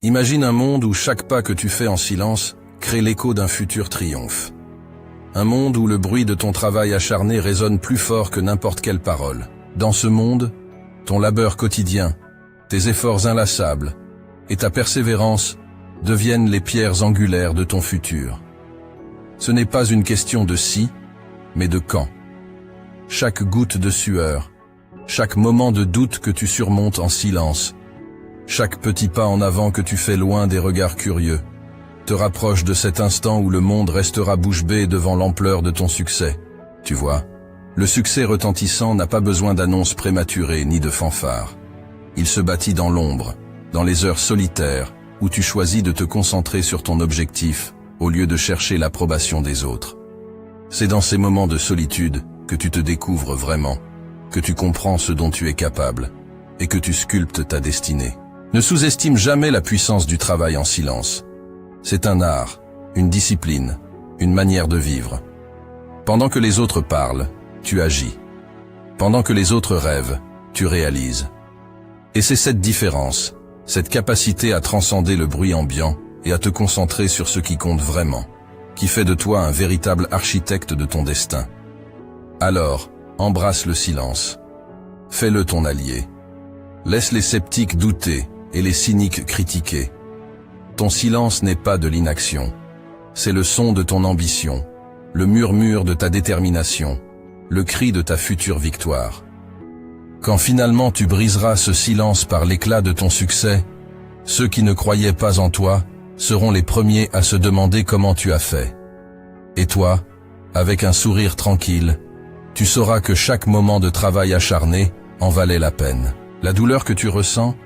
Imagine un monde où chaque pas que tu fais en silence crée l'écho d'un futur triomphe. Un monde où le bruit de ton travail acharné résonne plus fort que n'importe quelle parole. Dans ce monde, ton labeur quotidien, tes efforts inlassables et ta persévérance deviennent les pierres angulaires de ton futur. Ce n'est pas une question de si, mais de quand. Chaque goutte de sueur, chaque moment de doute que tu surmontes en silence, chaque petit pas en avant que tu fais loin des regards curieux, te rapproche de cet instant où le monde restera bouche bée devant l'ampleur de ton succès. Tu vois, le succès retentissant n'a pas besoin d'annonces prématurées ni de fanfares. Il se bâtit dans l'ombre, dans les heures solitaires, où tu choisis de te concentrer sur ton objectif, au lieu de chercher l'approbation des autres. C'est dans ces moments de solitude que tu te découvres vraiment, que tu comprends ce dont tu es capable, et que tu sculptes ta destinée. Ne sous-estime jamais la puissance du travail en silence. C'est un art, une discipline, une manière de vivre. Pendant que les autres parlent, tu agis. Pendant que les autres rêvent, tu réalises. Et c'est cette différence, cette capacité à transcender le bruit ambiant et à te concentrer sur ce qui compte vraiment, qui fait de toi un véritable architecte de ton destin. Alors, embrasse le silence. Fais-le ton allié. Laisse les sceptiques douter et les cyniques critiquer. Ton silence n'est pas de l'inaction. C'est le son de ton ambition, le murmure de ta détermination, le cri de ta future victoire. Quand finalement tu briseras ce silence par l'éclat de ton succès, ceux qui ne croyaient pas en toi seront les premiers à se demander comment tu as fait. Et toi, avec un sourire tranquille, tu sauras que chaque moment de travail acharné en valait la peine. La douleur que tu ressens,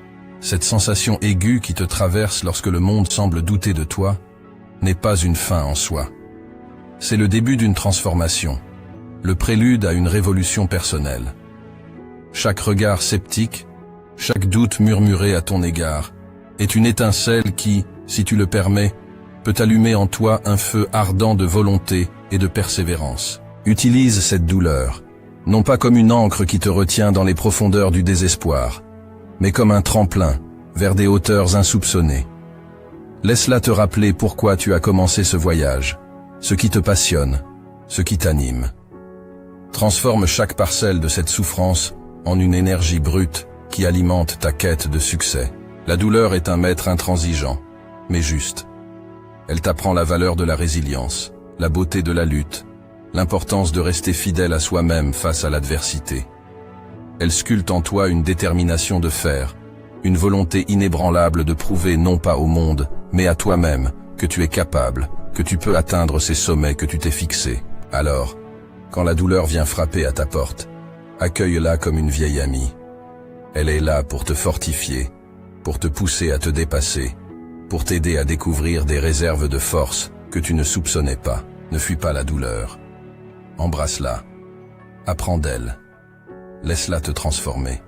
cette sensation aiguë qui te traverse lorsque le monde semble douter de toi, n'est pas une fin en soi. C'est le début d'une transformation, le prélude à une révolution personnelle. Chaque regard sceptique, chaque doute murmuré à ton égard, est une étincelle qui, si tu le permets, peut allumer en toi un feu ardent de volonté et de persévérance. Utilise cette douleur, non pas comme une ancre qui te retient dans les profondeurs du désespoir, mais comme un tremplin vers des hauteurs insoupçonnées. Laisse-la te rappeler pourquoi tu as commencé ce voyage, ce qui te passionne, ce qui t'anime. Transforme chaque parcelle de cette souffrance en une énergie brute qui alimente ta quête de succès. La douleur est un maître intransigeant, mais juste. Elle t'apprend la valeur de la résilience, la beauté de la lutte, l'importance de rester fidèle à soi-même face à l'adversité. Elle sculpte en toi une détermination de fer, une volonté inébranlable de prouver non pas au monde, mais à toi-même, que tu es capable, que tu peux atteindre ces sommets que tu t'es fixés. Alors, quand la douleur vient frapper à ta porte, accueille-la comme une vieille amie. Elle est là pour te fortifier, pour te pousser à te dépasser, pour t'aider à découvrir des réserves de force que tu ne soupçonnais pas. Ne fuis pas la douleur. Embrasse-la. Apprends d'elle. Laisse-la te transformer.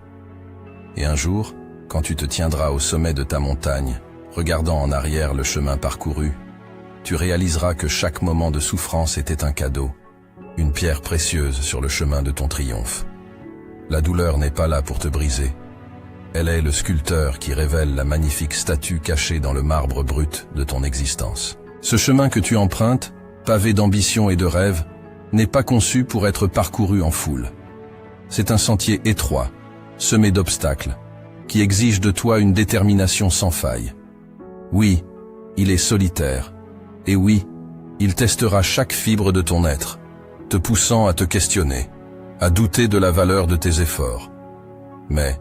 Et un jour, quand tu te tiendras au sommet de ta montagne, regardant en arrière le chemin parcouru, tu réaliseras que chaque moment de souffrance était un cadeau, une pierre précieuse sur le chemin de ton triomphe. La douleur n'est pas là pour te briser. Elle est le sculpteur qui révèle la magnifique statue cachée dans le marbre brut de ton existence. Ce chemin que tu empruntes, pavé d'ambition et de rêves, n'est pas conçu pour être parcouru en foule. C'est un sentier étroit, semé d'obstacles, qui exige de toi une détermination sans faille. Oui, il est solitaire, et oui, il testera chaque fibre de ton être, te poussant à te questionner, à douter de la valeur de tes efforts. Mais,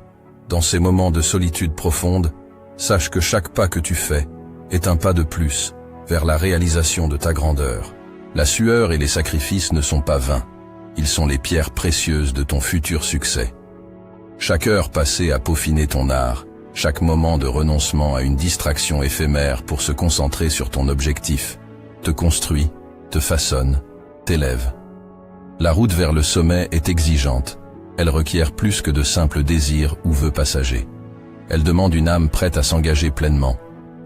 dans ces moments de solitude profonde, sache que chaque pas que tu fais est un pas de plus vers la réalisation de ta grandeur. La sueur et les sacrifices ne sont pas vains, ils sont les pierres précieuses de ton futur succès. Chaque heure passée à peaufiner ton art, chaque moment de renoncement à une distraction éphémère pour se concentrer sur ton objectif, te construit, te façonne, t'élève. La route vers le sommet est exigeante, elle requiert plus que de simples désirs ou vœux passagers. Elle demande une âme prête à s'engager pleinement,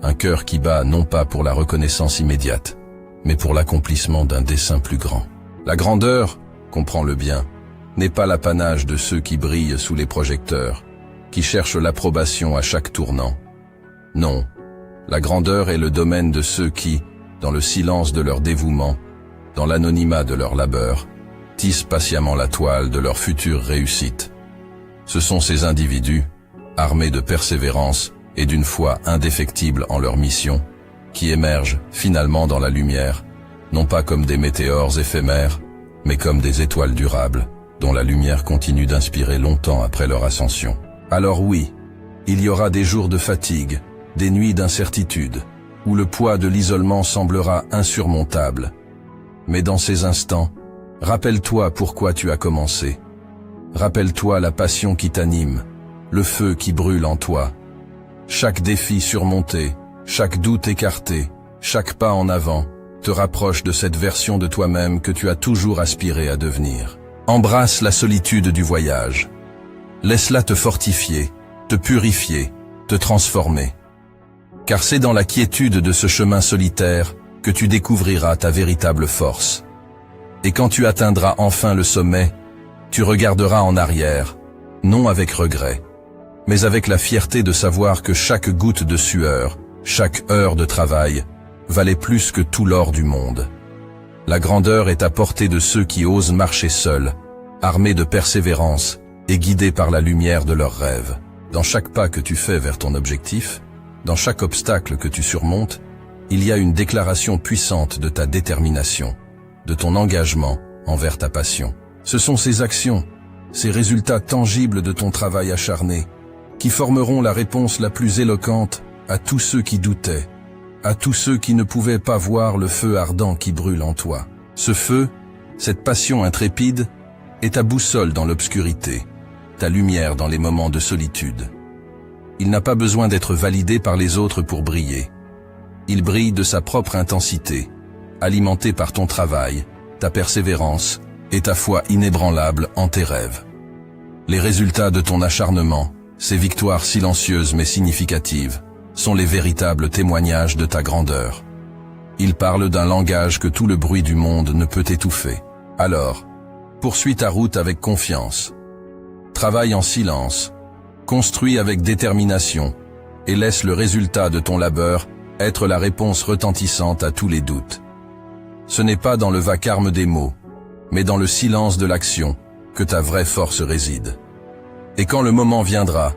un cœur qui bat non pas pour la reconnaissance immédiate, mais pour l'accomplissement d'un dessein plus grand. La grandeur, comprends-le bien, n'est pas l'apanage de ceux qui brillent sous les projecteurs, qui cherchent l'approbation à chaque tournant. Non, La grandeur est le domaine de ceux qui, dans le silence de leur dévouement, dans l'anonymat de leur labeur, tissent patiemment la toile de leur future réussite. Ce sont ces individus, armés de persévérance et d'une foi indéfectible en leur mission, qui émergent finalement dans la lumière, non pas comme des météores éphémères, mais comme des étoiles durables, dont la lumière continue d'inspirer longtemps après leur ascension. Alors oui, il y aura des jours de fatigue, des nuits d'incertitude, où le poids de l'isolement semblera insurmontable. Mais dans ces instants, rappelle-toi pourquoi tu as commencé. Rappelle-toi la passion qui t'anime, le feu qui brûle en toi. Chaque défi surmonté, chaque doute écarté, chaque pas en avant, te rapproche de cette version de toi-même que tu as toujours aspiré à devenir. Embrasse la solitude du voyage. Laisse-la te fortifier, te purifier, te transformer. Car c'est dans la quiétude de ce chemin solitaire que tu découvriras ta véritable force. Et quand tu atteindras enfin le sommet, tu regarderas en arrière, non avec regret, mais avec la fierté de savoir que chaque goutte de sueur, chaque heure de travail, valait plus que tout l'or du monde. La grandeur est à portée de ceux qui osent marcher seuls, armés de persévérance et guidés par la lumière de leurs rêves. Dans chaque pas que tu fais vers ton objectif, dans chaque obstacle que tu surmontes, il y a une déclaration puissante de ta détermination, de ton engagement envers ta passion. Ce sont ces actions, ces résultats tangibles de ton travail acharné, qui formeront la réponse la plus éloquente à tous ceux qui doutaient, à tous ceux qui ne pouvaient pas voir le feu ardent qui brûle en toi. Ce feu, cette passion intrépide, est ta boussole dans l'obscurité, ta lumière dans les moments de solitude. Il n'a pas besoin d'être validé par les autres pour briller. Il brille de sa propre intensité, alimenté par ton travail, ta persévérance et ta foi inébranlable en tes rêves. Les résultats de ton acharnement, ces victoires silencieuses mais significatives, sont les véritables témoignages de ta grandeur. Ils parlent d'un langage que tout le bruit du monde ne peut étouffer. Alors, poursuis ta route avec confiance. Travaille en silence, construis avec détermination, et laisse le résultat de ton labeur être la réponse retentissante à tous les doutes. Ce n'est pas dans le vacarme des mots, mais dans le silence de l'action, que ta vraie force réside. Et quand le moment viendra,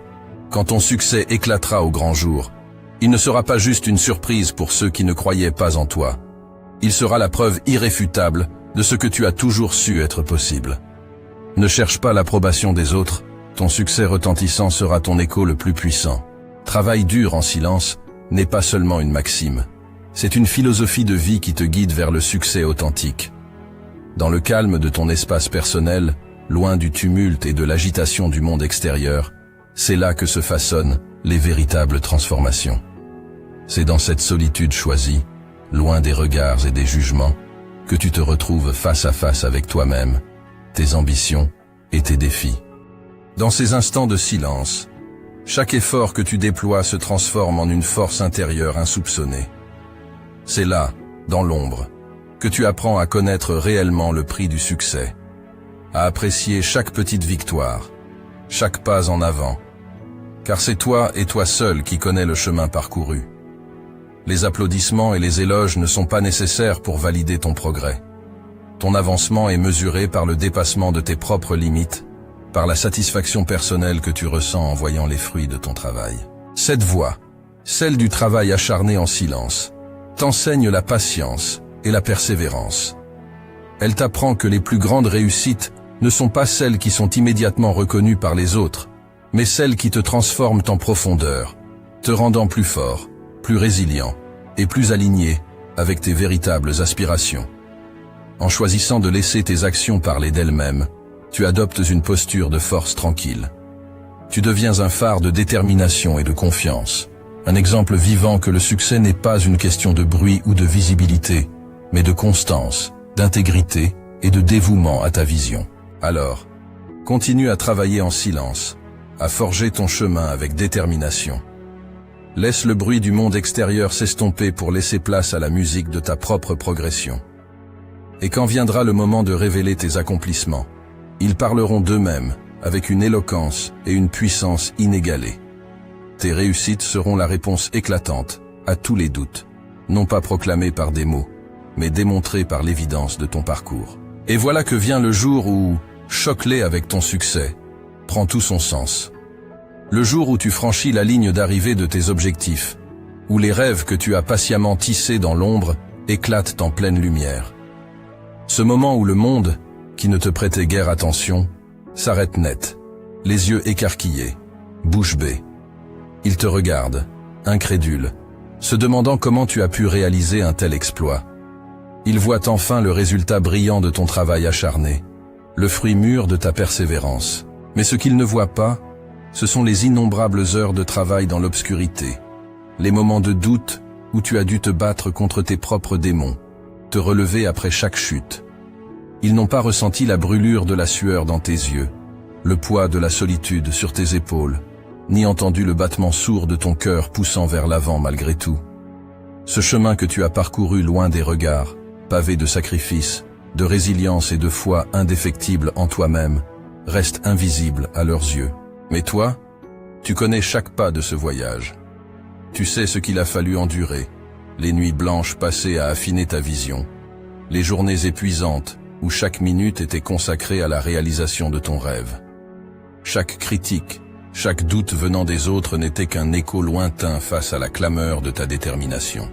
quand ton succès éclatera au grand jour, il ne sera pas juste une surprise pour ceux qui ne croyaient pas en toi. Il sera la preuve irréfutable de ce que tu as toujours su être possible. Ne cherche pas l'approbation des autres, ton succès retentissant sera ton écho le plus puissant. Travail dur en silence n'est pas seulement une maxime, c'est une philosophie de vie qui te guide vers le succès authentique. Dans le calme de ton espace personnel, loin du tumulte et de l'agitation du monde extérieur, c'est là que se façonnent les véritables transformations. C'est dans cette solitude choisie, loin des regards et des jugements, que tu te retrouves face à face avec toi-même, tes ambitions et tes défis. Dans ces instants de silence, chaque effort que tu déploies se transforme en une force intérieure insoupçonnée. C'est là, dans l'ombre, que tu apprends à connaître réellement le prix du succès, à apprécier chaque petite victoire, chaque pas en avant, car c'est toi et toi seul qui connais le chemin parcouru. Les applaudissements et les éloges ne sont pas nécessaires pour valider ton progrès. Ton avancement est mesuré par le dépassement de tes propres limites, par la satisfaction personnelle que tu ressens en voyant les fruits de ton travail. Cette voie, celle du travail acharné en silence, t'enseigne la patience et la persévérance. Elle t'apprend que les plus grandes réussites ne sont pas celles qui sont immédiatement reconnues par les autres, mais celles qui te transforment en profondeur, te rendant plus fort, plus résilient et plus aligné avec tes véritables aspirations. En choisissant de laisser tes actions parler d'elles-mêmes, tu adoptes une posture de force tranquille. Tu deviens un phare de détermination et de confiance, un exemple vivant que le succès n'est pas une question de bruit ou de visibilité, mais de constance, d'intégrité et de dévouement à ta vision. Alors, continue à travailler en silence, à forger ton chemin avec détermination. Laisse le bruit du monde extérieur s'estomper pour laisser place à la musique de ta propre progression. Et quand viendra le moment de révéler tes accomplissements, ils parleront d'eux-mêmes avec une éloquence et une puissance inégalées. Tes réussites seront la réponse éclatante à tous les doutes, non pas proclamés par des mots, mais démontrés par l'évidence de ton parcours. Et voilà que vient le jour où, choque-les avec ton succès, prend tout son sens. Le jour où tu franchis la ligne d'arrivée de tes objectifs, où les rêves que tu as patiemment tissés dans l'ombre éclatent en pleine lumière. Ce moment où le monde, qui ne te prêtait guère attention, s'arrête net, les yeux écarquillés, bouche bée. Il te regarde, incrédule, se demandant comment tu as pu réaliser un tel exploit. Il voit enfin le résultat brillant de ton travail acharné, le fruit mûr de ta persévérance. Mais ce qu'il ne voit pas, ce sont les innombrables heures de travail dans l'obscurité, les moments de doute où tu as dû te battre contre tes propres démons, te relever après chaque chute. Ils n'ont pas ressenti la brûlure de la sueur dans tes yeux, le poids de la solitude sur tes épaules, ni entendu le battement sourd de ton cœur poussant vers l'avant malgré tout. Ce chemin que tu as parcouru loin des regards, pavé de sacrifices, de résilience et de foi indéfectible en toi-même, reste invisible à leurs yeux. Mais toi, tu connais chaque pas de ce voyage. Tu sais ce qu'il a fallu endurer, les nuits blanches passées à affiner ta vision, les journées épuisantes où chaque minute était consacrée à la réalisation de ton rêve. Chaque critique, chaque doute venant des autres n'était qu'un écho lointain face à la clameur de ta détermination.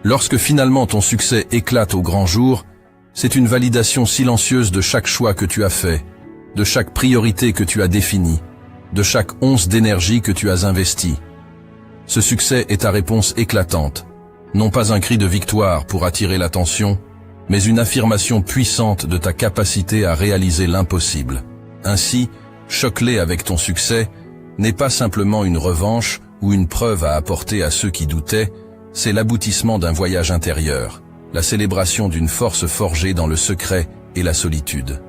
Lorsque finalement ton succès éclate au grand jour, c'est une validation silencieuse de chaque choix que tu as fait, de chaque priorité que tu as définie, de chaque once d'énergie que tu as investie. Ce succès est ta réponse éclatante, non pas un cri de victoire pour attirer l'attention, mais une affirmation puissante de ta capacité à réaliser l'impossible. Ainsi, choque-les avec ton succès n'est pas simplement une revanche ou une preuve à apporter à ceux qui doutaient, c'est l'aboutissement d'un voyage intérieur, la célébration d'une force forgée dans le secret et la solitude.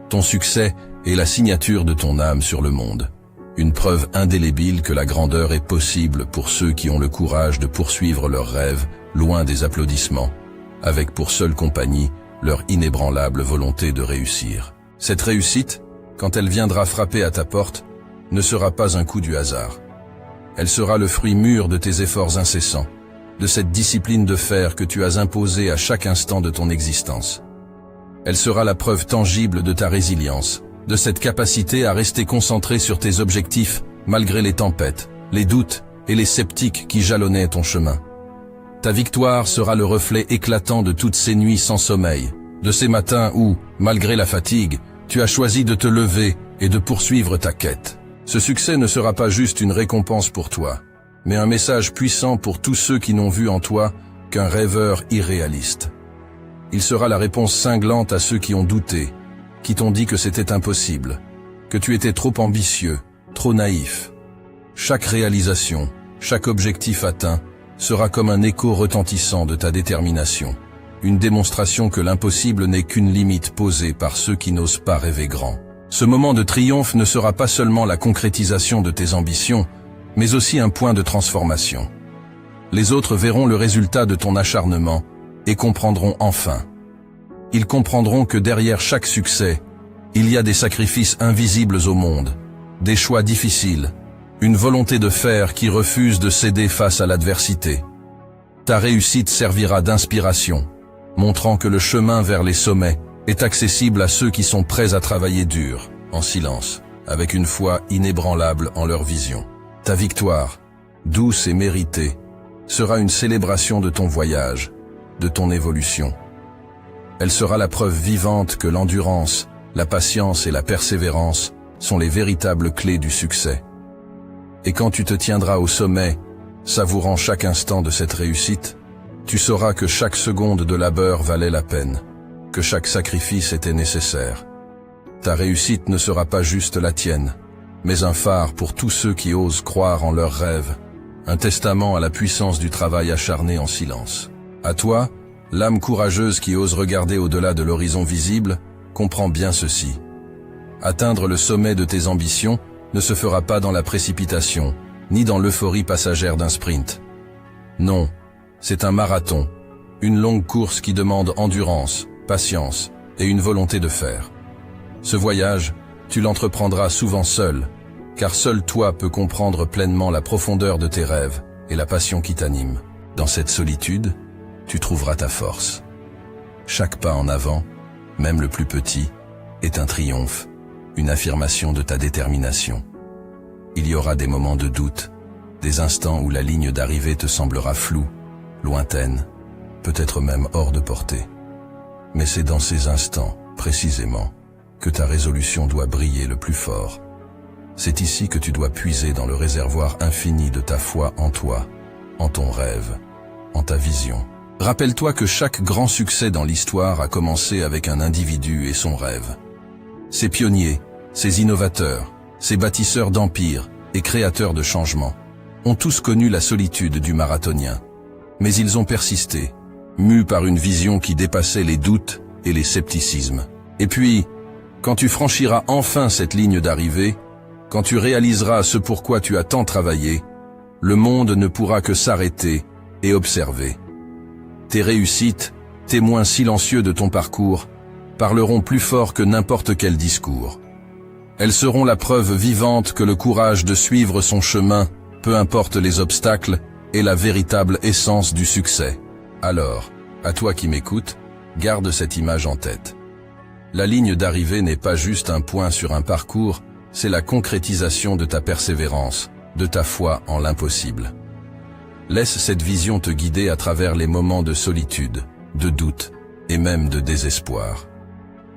Ton succès est la signature de ton âme sur le monde, une preuve indélébile que la grandeur est possible pour ceux qui ont le courage de poursuivre leurs rêves, loin des applaudissements, avec pour seule compagnie leur inébranlable volonté de réussir. Cette réussite, quand elle viendra frapper à ta porte, ne sera pas un coup du hasard. Elle sera le fruit mûr de tes efforts incessants, de cette discipline de fer que tu as imposée à chaque instant de ton existence. Elle sera la preuve tangible de ta résilience, de cette capacité à rester concentré sur tes objectifs malgré les tempêtes, les doutes et les sceptiques qui jalonnaient ton chemin. Ta victoire sera le reflet éclatant de toutes ces nuits sans sommeil, de ces matins où, malgré la fatigue, tu as choisi de te lever et de poursuivre ta quête. Ce succès ne sera pas juste une récompense pour toi, mais un message puissant pour tous ceux qui n'ont vu en toi qu'un rêveur irréaliste. Il sera la réponse cinglante à ceux qui ont douté, qui t'ont dit que c'était impossible, que tu étais trop ambitieux, trop naïf. Chaque réalisation, chaque objectif atteint, sera comme un écho retentissant de ta détermination, une démonstration que l'impossible n'est qu'une limite posée par ceux qui n'osent pas rêver grand. Ce moment de triomphe ne sera pas seulement la concrétisation de tes ambitions, mais aussi un point de transformation. Les autres verront le résultat de ton acharnement et comprendront enfin. Ils comprendront que derrière chaque succès, il y a des sacrifices invisibles au monde, des choix difficiles, une volonté de faire qui refuse de céder face à l'adversité. Ta réussite servira d'inspiration, montrant que le chemin vers les sommets est accessible à ceux qui sont prêts à travailler dur, en silence, avec une foi inébranlable en leur vision. Ta victoire, douce et méritée, sera une célébration de ton voyage, de ton évolution. Elle sera la preuve vivante que l'endurance, la patience et la persévérance sont les véritables clés du succès. Et quand tu te tiendras au sommet, savourant chaque instant de cette réussite, tu sauras que chaque seconde de labeur valait la peine, que chaque sacrifice était nécessaire. Ta réussite ne sera pas juste la tienne, mais un phare pour tous ceux qui osent croire en leurs rêves, un testament à la puissance du travail acharné en silence. À toi, l'âme courageuse qui ose regarder au-delà de l'horizon visible, comprends bien ceci. Atteindre le sommet de tes ambitions ne se fera pas dans la précipitation, ni dans l'euphorie passagère d'un sprint. Non, c'est un marathon, une longue course qui demande endurance, patience et une volonté de faire. Ce voyage, tu l'entreprendras souvent seul, car seul toi peux comprendre pleinement la profondeur de tes rêves et la passion qui t'anime. Dans cette solitude, tu trouveras ta force. Chaque pas en avant, même le plus petit, est un triomphe, une affirmation de ta détermination. Il y aura des moments de doute, des instants où la ligne d'arrivée te semblera floue, lointaine, peut-être même hors de portée. Mais c'est dans ces instants, précisément, que ta résolution doit briller le plus fort. C'est ici que tu dois puiser dans le réservoir infini de ta foi en toi, en ton rêve, en ta vision. Rappelle-toi que chaque grand succès dans l'histoire a commencé avec un individu et son rêve. Ces pionniers, ces innovateurs, ces bâtisseurs d'empires et créateurs de changements ont tous connu la solitude du marathonien. Mais ils ont persisté, mus par une vision qui dépassait les doutes et les scepticismes. Et puis, quand tu franchiras enfin cette ligne d'arrivée, quand tu réaliseras ce pourquoi tu as tant travaillé, le monde ne pourra que s'arrêter et observer. Tes réussites, témoins silencieux de ton parcours, parleront plus fort que n'importe quel discours. Elles seront la preuve vivante que le courage de suivre son chemin, peu importe les obstacles, est la véritable essence du succès. Alors, à toi qui m'écoutes, garde cette image en tête. La ligne d'arrivée n'est pas juste un point sur un parcours, c'est la concrétisation de ta persévérance, de ta foi en l'impossible. Laisse cette vision te guider à travers les moments de solitude, de doute et même de désespoir.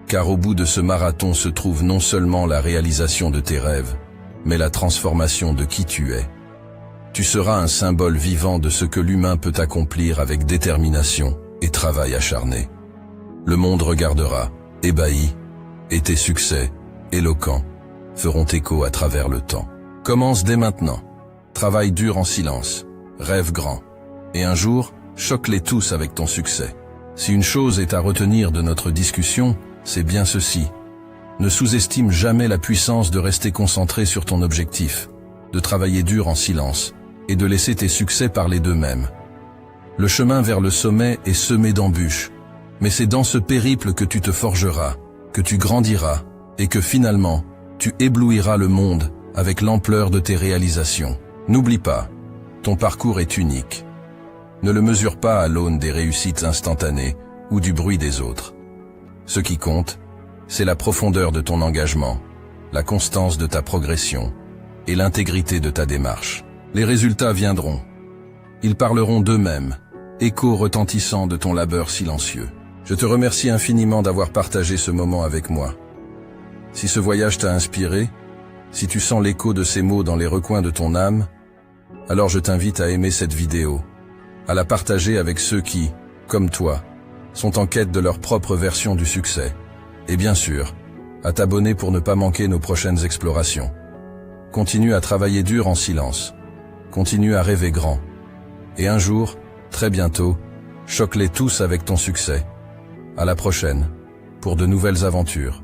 Car au bout de ce marathon se trouve non seulement la réalisation de tes rêves, mais la transformation de qui tu es. Tu seras un symbole vivant de ce que l'humain peut accomplir avec détermination et travail acharné. Le monde regardera, ébahi, et tes succès, éloquents, feront écho à travers le temps. Commence dès maintenant. Travaille dur en silence, rêve grand, et un jour, choque-les tous avec ton succès. Si une chose est à retenir de notre discussion, c'est bien ceci. Ne sous-estime jamais la puissance de rester concentré sur ton objectif, de travailler dur en silence, et de laisser tes succès parler d'eux-mêmes. Le chemin vers le sommet est semé d'embûches, mais c'est dans ce périple que tu te forgeras, que tu grandiras, et que finalement, tu éblouiras le monde avec l'ampleur de tes réalisations. N'oublie pas, ton parcours est unique. Ne le mesure pas à l'aune des réussites instantanées ou du bruit des autres. Ce qui compte, c'est la profondeur de ton engagement, la constance de ta progression et l'intégrité de ta démarche. Les résultats viendront. Ils parleront d'eux-mêmes, écho retentissant de ton labeur silencieux. Je te remercie infiniment d'avoir partagé ce moment avec moi. Si ce voyage t'a inspiré, si tu sens l'écho de ces mots dans les recoins de ton âme, alors je t'invite à aimer cette vidéo, à la partager avec ceux qui, comme toi, sont en quête de leur propre version du succès. Et bien sûr, à t'abonner pour ne pas manquer nos prochaines explorations. Continue à travailler dur en silence. Continue à rêver grand. Et un jour, très bientôt, choque-les tous avec ton succès. À la prochaine, pour de nouvelles aventures.